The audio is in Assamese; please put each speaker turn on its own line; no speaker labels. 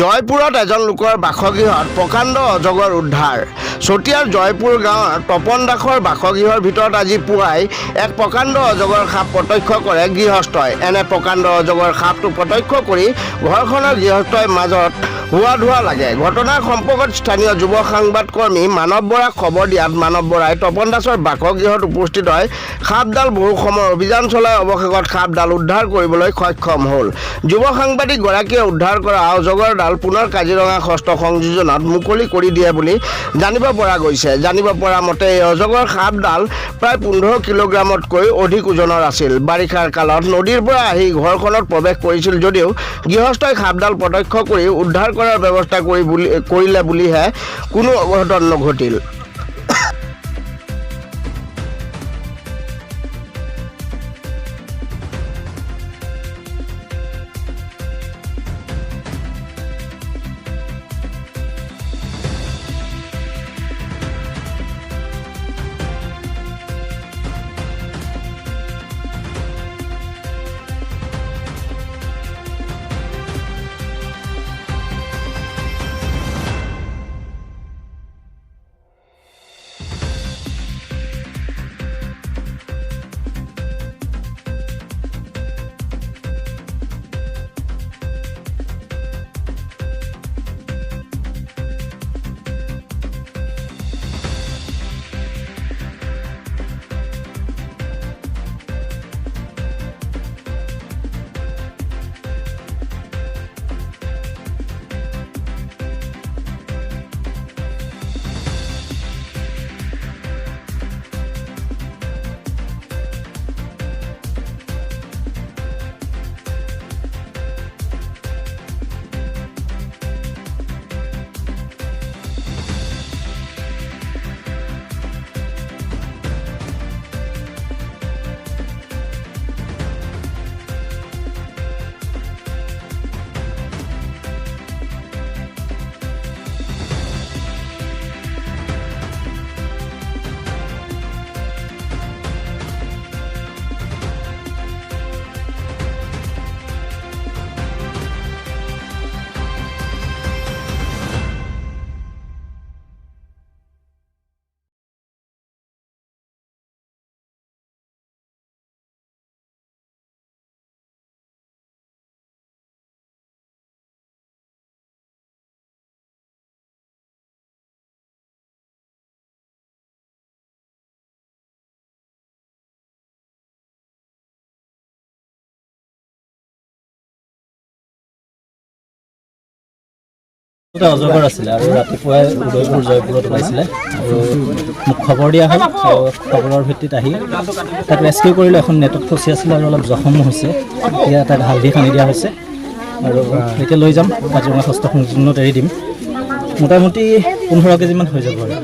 জয়পুৰত এজন লোকৰ বাসগৃহত প্ৰকাণ্ড অজগৰ উদ্ধাৰ। চতিয়াৰ জয়পুৰ গাঁৱৰ তপন দাসৰ বাসগৃহৰ ভিতৰত আজি পুৱাই এক প্ৰকাণ্ড অজগৰ সাপ প্ৰত্যক্ষ কৰে গৃহস্থই। এনে প্ৰকাণ্ড অজগৰ সাপটো প্ৰত্যক্ষ কৰি ঘৰখনৰ গৃহস্থই মাজত হোৱা ধোৱা লাগে। ঘটনাৰ সম্পৰ্কত স্থানীয় যুৱ সংবাদকৰ্মী মানৱ বৰাক খবৰ দিয়াত মানৱ বৰাই তপন দাসৰ বাসগৃহত উপস্থিত হৈ সাপডাল বহু সময় অভিযান চলাই অৱশেষত সাপডাল উদ্ধাৰ কৰিবলৈ সক্ষম হ'ল। যুৱ সাংবাদিকগৰাকীয়ে উদ্ধাৰ কৰা অজগৰডাল পুনৰ কাজিৰঙা ষষ্ঠ সংযোজনত মুকলি কৰি দিয়ে বুলি জানিব পৰা গৈছে। জানিব পৰা মতে এই অজগৰ সাপডাল প্ৰায় 15 কিলোগ্ৰামতকৈ অধিক ওজনৰ আছিল। বাৰিষাৰ কালত নদীৰ পৰা আহি ঘৰখনত প্ৰৱেশ কৰিছিল যদিও গৃহস্থই সাপডাল প্ৰত্যক্ষ কৰি উদ্ধাৰ কৰাৰ ব্যৱস্থা কৰিলে বুলিহে কোনো অঘটন নঘটিল।
অজগৰ আছিলে আৰু ৰাতিপুৱাই উদয়পুৰ জয়পুৰত ওলাইছিলে আৰু মোক খবৰ দিয়া হ'ল। খবৰৰ ভিত্তিত আহি তাক ৰেস্কিউ কৰিলোঁ। এখন নেটত ফচি আছিলে আৰু অলপ জখমো হৈছে। এতিয়া তাক হালধি সানি দিয়া হৈছে আৰু এতিয়া লৈ যাম কাজিৰঙা ষষ্ঠ সংযোজনত এৰি দিম। মোটামুটি 15 কেজিমান হৈ যাব আৰু।